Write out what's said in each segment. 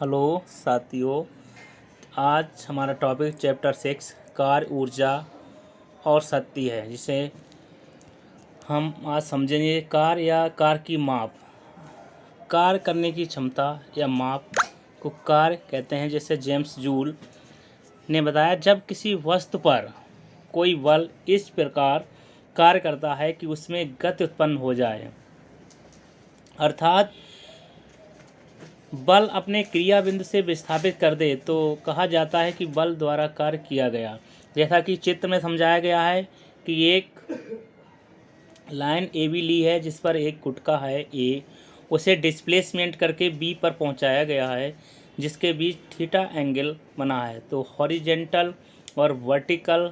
Hello साथियों, आज हमारा टॉपिक चैप्टर 6 कार्य ऊर्जा और शक्ति है, जिसे हम आज समझेंगे। कार्य या कार्य की माप। कार्य करने की क्षमता या माप को कार्य कहते हैं। जैसे जेम्स जूल ने बताया, जब किसी वस्तु पर कोई बल इस प्रकार कार्य करता है कि उसमें गति उत्पन्न हो जाए, अर्थात बल अपने क्रिया बिंदु से विस्थापित कर दे, तो कहा जाता है कि बल द्वारा कार्य किया गया। जैसा कि चित्र में समझाया गया है कि एक लाइन ए बी ली है, जिस पर एक गुटका है ए, उसे डिस्प्लेसमेंट करके बी पर पहुंचाया गया है, जिसके बीच थीटा एंगल बना है। तो हॉरिजेंटल और वर्टिकल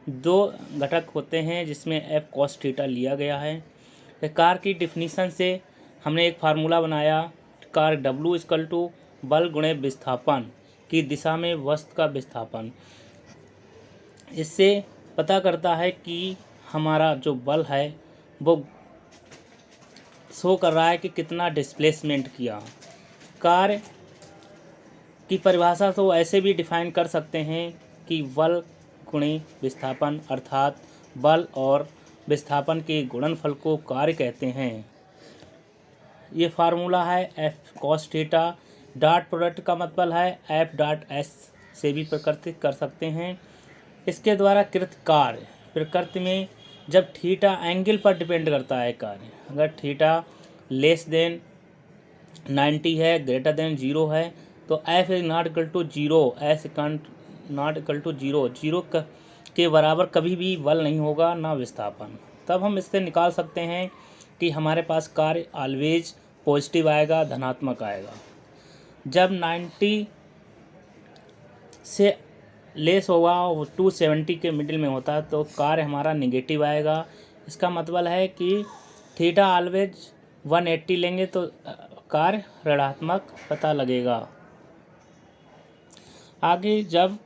दो घटक होते हैं, जिसमें एफ कॉस थीटा लिया गया है। कार्य की डिफिनीशन से हमने एक फार्मूला बनाया। कार्य W इक्वल टू बल गुणे विस्थापन की दिशा में वस्तु का विस्थापन। इससे पता करता है कि हमारा जो बल है वो शो कर रहा है कि कितना डिस्प्लेसमेंट किया। कार्य की परिभाषा तो ऐसे भी डिफाइन कर सकते हैं कि बल गुणे विस्थापन, अर्थात बल और विस्थापन के गुणनफल को कार्य कहते हैं। ये फार्मूला है F cos theta. Dot product का मतलब है एफ डॉट एस से भी प्रकृतित कर सकते हैं। इसके द्वारा कृत कार्य प्रकृति में जब थीटा एंगल पर डिपेंड करता है कार्य। अगर थीटा लेस देन 90 है, ग्रेटर देन 0 है, तो F is not equal to 0, S not equal to 0। 0 के बराबर कभी भी बल नहीं होगा, ना विस्थापन। तब हम इससे निकाल सकते हैं कि हमारे पास कार्य ऑलवेज पॉजिटिव आएगा, धनात्मक आएगा। जब 90 से लेस होगा और 270 के मिडिल में होता है, तो कार्य हमारा नेगेटिव आएगा। इसका मतलब है कि थीटा ऑलवेज 180 लेंगे तो कार्य ऋणात्मक पता लगेगा। आगे जब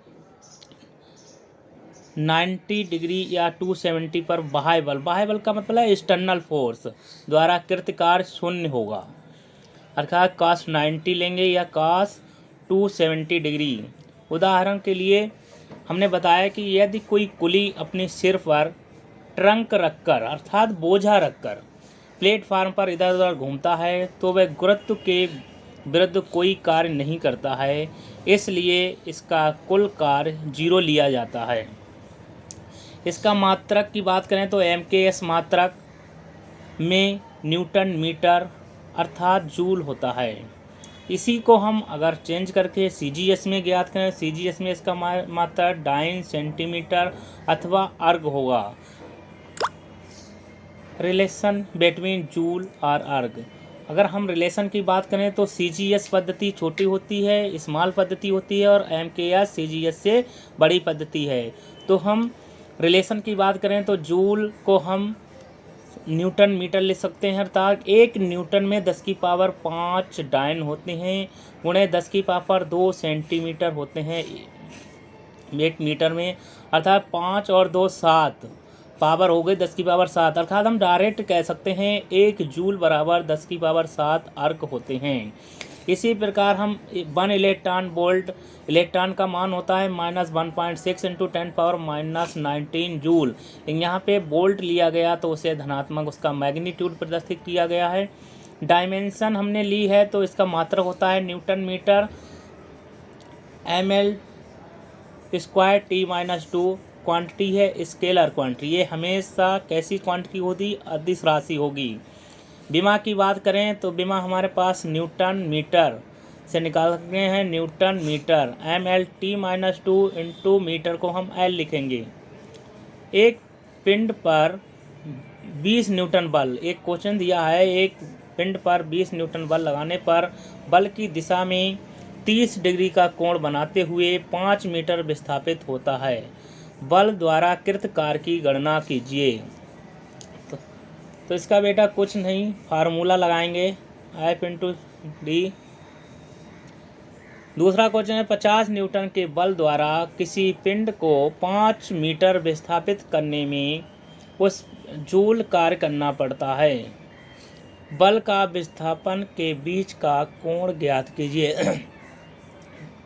90 डिग्री या 270 पर बाह्य बल का मतलब है एक्सटर्नल फोर्स द्वारा कृत कार्य शून्य होगा, अर्थात cos 90 लेंगे या cos 270 डिग्री। उदाहरण के लिए हमने बताया कि यदि कोई कुली अपने सिर पर ट्रंक रखकर, अर्थात बोझा रखकर प्लेटफार्म पर इधर उधर घूमता है, तो वह गुरुत्व के विरुद्ध कोई कार्य नहीं करता है, इसलिए इसका कुल कार्य 0 लिया जाता है। इसका मात्रक की बात करें तो MKS मात्रक में न्यूटन मीटर अर्थात जूल होता है। इसी को हम अगर चेंज करके CGS में ज्ञात करें, CGS में इसका मात्रक डाइन सेंटीमीटर अथवा अर्ग होगा। रिलेशन बिटवीन जूल और अर्ग। अगर हम रिलेशन की बात करें तो CGS पद्धति छोटी होती है, स्मॉल पद्धति होती है, और MKS CGS से बड़ी पद्धति है। तो हम रिलेशन की बात करें तो जूल को हम न्यूटन मीटर लिख सकते हैं, अर्थात 1 न्यूटन में 10 की पावर 5 डाइन होते हैं, गुणे 10 की पावर 2 सेंटीमीटर होते हैं 1 मीटर में, अर्थात 5 और 2 7 पावर हो गई 10 की पावर 7। अर्थात हम डायरेक्ट कह सकते हैं 1 जूल बराबर 10 की पावर 7 अर्क होते हैं। इसी प्रकार हम 1 इलेक्ट्रॉन वोल्ट, इलेक्ट्रॉन का मान होता है -1.6 इंटू 10⁻⁻19 जूल। यहाँ पे वोल्ट लिया गया तो उसे धनात्मक उसका मैग्नीट्यूड प्रदर्शित किया गया है। डायमेंशन हमने ली है तो इसका मात्रक होता है newton metre. ml square T-2 quantity है, स्केलर क्वांटिटी। ये हमेशा कैसी क्वांटिटी होगी? अदिश राशि होगी। विमा की बात करें तो विमा हमारे पास न्यूटन मीटर से निकाल सकते हैं, Newton metre. mL/T-2 into metre को हम L लिखेंगे। एक पिंड पर 20 न्यूटन बल, एक क्वेश्चन दिया है, एक पिंड पर 20 न्यूटन बल लगाने पर बल की दिशा में 30 डिग्री का कोण बनाते हुए 5 मीटर विस्थापित होता है। बल द्वारा कृत कार्य की गणना कीजिए। तो इसका बेटा कुछ नहीं, फार्मूला लगाएंगे F इंटू डी। दूसरा क्वेश्चन है, 50 न्यूटन के बल द्वारा किसी पिंड को 5 मीटर विस्थापित करने में उस जूल कार्य करना पड़ता है। बल का विस्थापन के बीच का कोण ज्ञात कीजिए।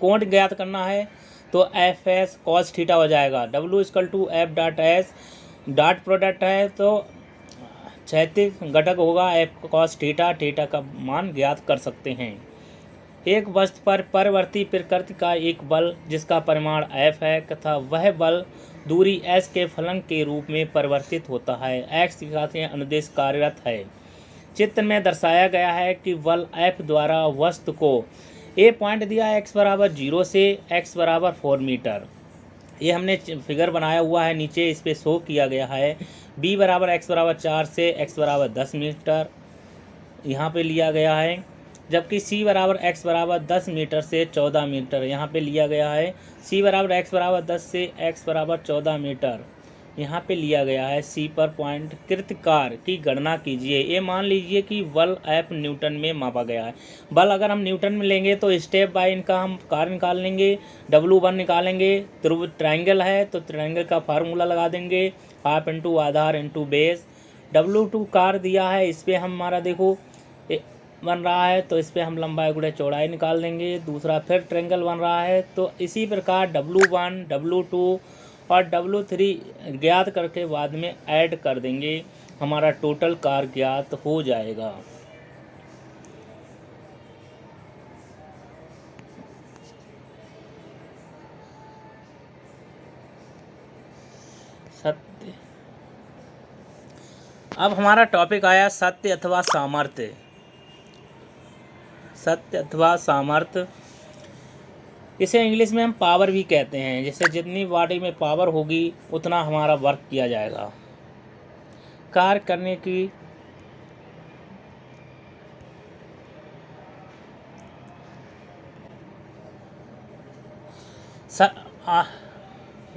कोण ज्ञात करना है तो एफ एस कॉस थीटा हो जाएगा। W equal to F dot S, dot product है तो क्षैतिज घटक होगा एफ कॉस थीटा, थीटा का मान ज्ञात कर सकते हैं। एक वस्तु पर परिवर्ती प्रकृति का एक बल जिसका परिमाण F है तथा वह बल दूरी S के फलन के रूप में परिवर्तित होता है। X दिखाते हैं अनुदेश कार्यरत है। चित्र में दर्शाया गया है कि बल F द्वारा वस्तु को A पॉइंट दिया है x बराबर 0 से x बराबर 4 मीटर। ये हमने फिगर बनाया हुआ है नीचे, इस पे शो किया गया है। B बराबर x बराबर 4 से x बराबर 10 मीटर यहाँ पे लिया गया है, जबकि C बराबर x बराबर 10 मीटर से 14 मीटर यहाँ पे लिया गया है। C बराबर x बराबर 10 से x बराबर 14 मीटर यहाँ पे लिया गया है। C पर पॉइंट कृतकार की गणना कीजिए। ये मान लीजिए कि बल F न्यूटन में मापा गया है। बल अगर हम न्यूटन में लेंगे तो स्टेप बाय इनका हम कार्य निकाल लेंगे। W1 निकालेंगे, ट्रायंगल है तो ट्रायंगल का फार्मूला लगा देंगे, हाफ इंटू आधार इंटू बेस। W2 कार्य दिया है, इस पर हमारा देखो बन रहा है तो इस पर हम लंबाई गुणे चौड़ाई निकाल देंगे। दूसरा फिर ट्रायंगल बन रहा है तो इसी प्रकार W1, W2 और W3 ज्ञात करके बाद में ऐड कर देंगे, हमारा टोटल कार्य ज्ञात हो जाएगा। सत्य। अब हमारा टॉपिक आया सत्य अथवा सामर्थ्य। सत्य अथवा सामर्थ्य, इसे इंग्लिश में हम पावर भी कहते हैं। जैसे जितनी बॉडी में पावर होगी उतना हमारा वर्क किया जाएगा। कार्य करने की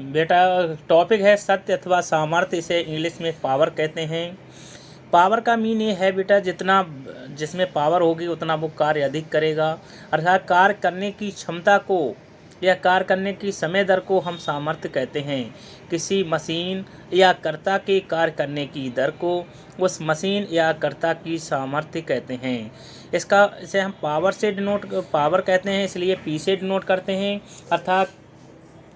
बेटा टॉपिक है सत्य अथवा सामर्थ्य, इसे इंग्लिश में पावर कहते हैं। पावर का मीन ये है बेटा जितना जिसमें पावर होगी उतना वो कार्य अधिक करेगा, अर्थात कार्य करने की क्षमता को या कार्य करने की समय दर को हम सामर्थ्य कहते हैं। किसी मशीन या कर्ता के कार्य करने की दर को उस मशीन या कर्ता की सामर्थ्य कहते हैं। इसे हम पावर कहते हैं, इसलिए P से डिनोट करते हैं, अर्थात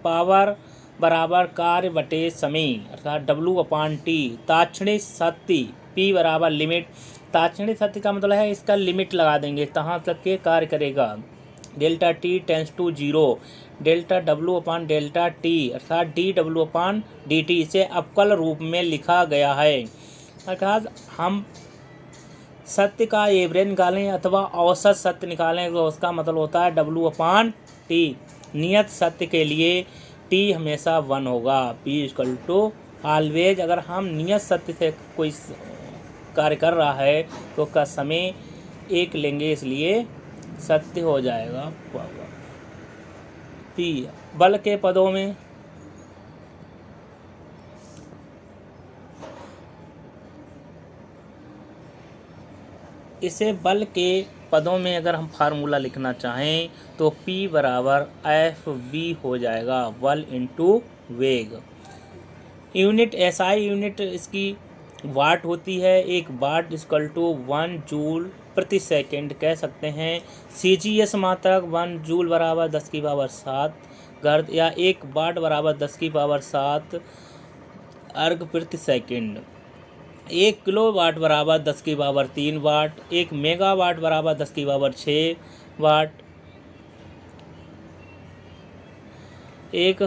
पावर बराबर कार्य बटे समय, अर्थात W/T। ताक्षणिक शक्ति P बराबर लिमिट, ताक्षणिक शक्ति का मतलब है इसका लिमिट लगा देंगे कहाँ तक के कार्य करेगा। Delta T tends to 0, delta W/T अर्थात dW/dt। इसे अवकल रूप में लिखा गया है, अर्थात हम सत्य का एवरेज निकालें अथवा औसत सत्य निकालें तो उसका मतलब होता है W/T। नियत सत्य के लिए T हमेशा 1 होगा। P equal to always. अगर हम नियत सत्य से कोई कार्य कर रहा है तो उसका समय 1 लेंगे, इसलिए सत्य हो जाएगा पावर। P बल के पदों में इसे बल के पदों में अगर हम फार्मूला लिखना चाहें तो P बराबर FV हो जाएगा, बल इंटू वेग। यूनिट SI यूनिट इसकी वाट होती है। एक वाट इक्वल टू 1 जूल प्रति सेकंड कह सकते हैं। CGS मात्रक 1 जूल बराबर 10⁻7 गर्द या 1 वाट बराबर 10⁻7 अर्ग प्रति सेकंड। 1 किलोवाट बराबर 10⁻3 वाट, 1 मेगावाट बराबर 10⁻6 watt, 1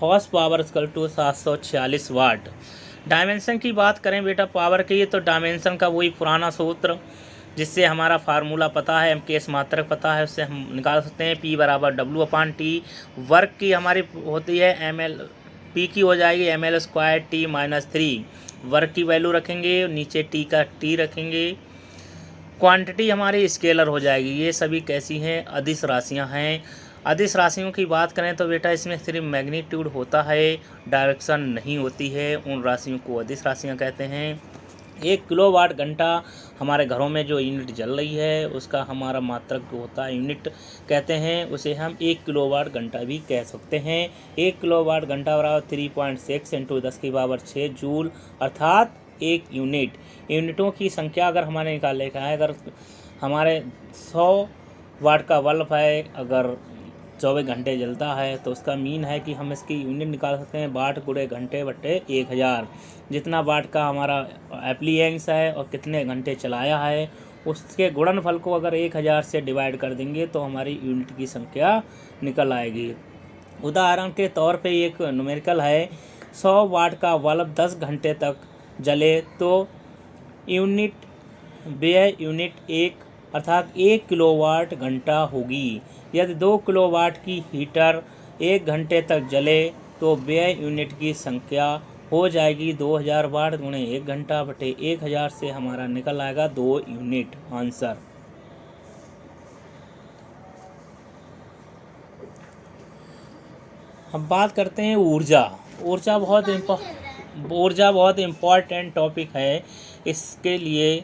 horse power equal to 746 watt. Dimension की बात करें बेटा पावर की, तो डायमेंशन का वही पुराना सूत्र जिससे हमारा फार्मूला पता है, MKS मात्रक पता है, उससे हम निकाल सकते हैं। P बराबर W/T। वर्क की हमारी होती है ML, P की हो जाएगी ML² T-3। वर्क की वैल्यू रखेंगे, नीचे T का T रखेंगे। क्वांटिटी हमारी स्केलर हो जाएगी। ये सभी कैसी हैं? अदिश राशियाँ हैं। अदिश राशियों की बात करें तो बेटा इसमें सिर्फ मैग्नीट्यूड होता है, डायरेक्शन नहीं होती है, उन राशियों को अदिश राशियाँ कहते हैं। 1 किलोवाट घंटा हमारे घरों में जो यूनिट जल रही है उसका हमारा मात्रक जो होता है यूनिट कहते हैं, उसे हम 1 किलोवाट घंटा भी कह सकते हैं। 1 किलोवाट घंटा बराबर 3.6 × 10⁻6 जूल, अर्थात 1 यूनिट। यूनिटों की संख्या अगर हमारे निकालने का है, अगर हमारे 100 वाट का बल्ब है, अगर 24 घंटे जलता है, तो उसका मीन है कि हम इसकी यूनिट निकाल सकते हैं वाट गुणे घंटे बट्टे 1000। जितना वाट का हमारा एप्लीएंस है और कितने घंटे चलाया है, उसके गुणनफल को अगर 1000 से डिवाइड कर देंगे तो हमारी यूनिट की संख्या निकल आएगी। उदाहरण के तौर पे एक न्यूमेरिकल है, 100 वाट का बल्ब 10 घंटे तक जले तो यूनिट व्यय यूनिट 1 अर्थात 1 किलोवाट घंटा होगी। यदि 2 किलोवाट की हीटर 1 घंटे तक जले तो व्यय यूनिट की संख्या हो जाएगी 2000 वाट गुणे 1 घंटा बटे 1000 से हमारा निकल आएगा 2 यूनिट आंसर। अब बात करते हैं ऊर्जा। ऊर्जा बहुत इम्पोर्टेंट टॉपिक है। इसके लिए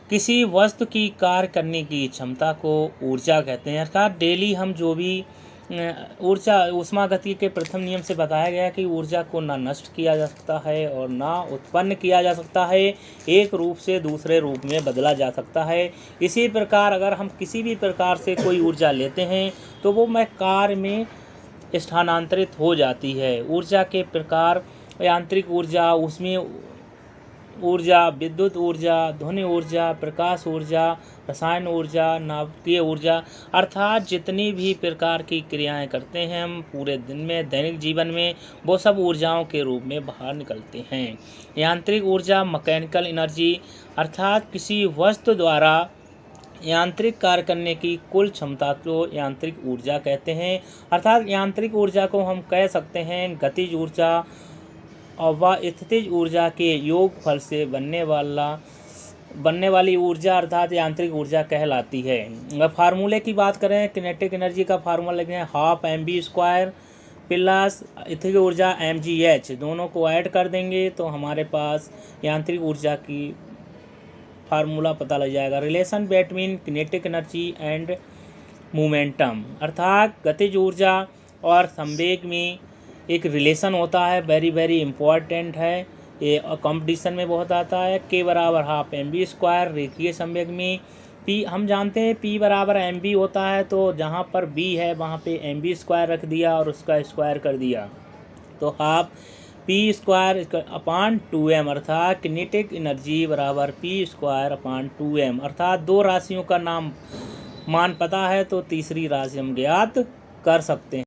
किसी वस्तु की कार्य करने की क्षमता को ऊर्जा कहते हैं। अर्थात डेली हम जो भी ऊर्जा ऊष्मागतिकी के प्रथम नियम से बताया गया कि ऊर्जा को ना नष्ट किया जा सकता है और ना उत्पन्न किया जा सकता है, एक रूप से दूसरे रूप में बदला जा सकता है। इसी प्रकार अगर हम किसी भी प्रकार से कोई ऊर्जा लेते हैं तो वो कार्य में स्थानांतरित हो जाती है। ऊर्जा के प्रकार यांत्रिक ऊर्जा, ऊष्मीय ऊर्जा, विद्युत ऊर्जा, ध्वनि ऊर्जा, प्रकाश ऊर्जा, रसायन ऊर्जा, नाभिकीय ऊर्जा, अर्थात जितनी भी प्रकार की क्रियाएं करते हैं हम पूरे दिन में दैनिक जीवन में, वो सब ऊर्जाओं के रूप में बाहर निकलते हैं। यांत्रिक ऊर्जा, मैकेनिकल एनर्जी, अर्थात किसी वस्तु द्वारा यांत्रिक कार्य करने की कुल क्षमता को यांत्रिक ऊर्जा कहते हैं। अर्थात यांत्रिक ऊर्जा को हम कह सकते हैं गतिज ऊर्जा और व स्थितिज ऊर्जा के योगफल से बनने वाली ऊर्जा अर्थात यांत्रिक ऊर्जा कहलाती है। अगर फार्मूले की बात करें, किनेटिक एनर्जी का फार्मूला लिखें 12 mv² प्लस स्थितिज ऊर्जा mgh, दोनों को ऐड कर देंगे तो हमारे पास यांत्रिक ऊर्जा की फार्मूला पता लग जाएगा। Relation between kinetic energy and momentum, अर्थात गतिज ऊर्जा और संवेग में एक रिलेशन होता है, वेरी इम्पॉर्टेंट है, ये कंपटीशन में बहुत आता है। K बराबर 12 mv², रेखीय संवेग में P हम जानते हैं P बराबर mv होता है, तो जहाँ पर B है वहाँ पे mv² रख दिया और उसका स्क्वायर कर दिया तो 12 p²/2m, अर्थात किनेटिक एनर्जी बराबर p²/2m। अर्थात दो राशियों का मान पता है तो तीसरी राशि हम ज्ञात कर सकते हैं।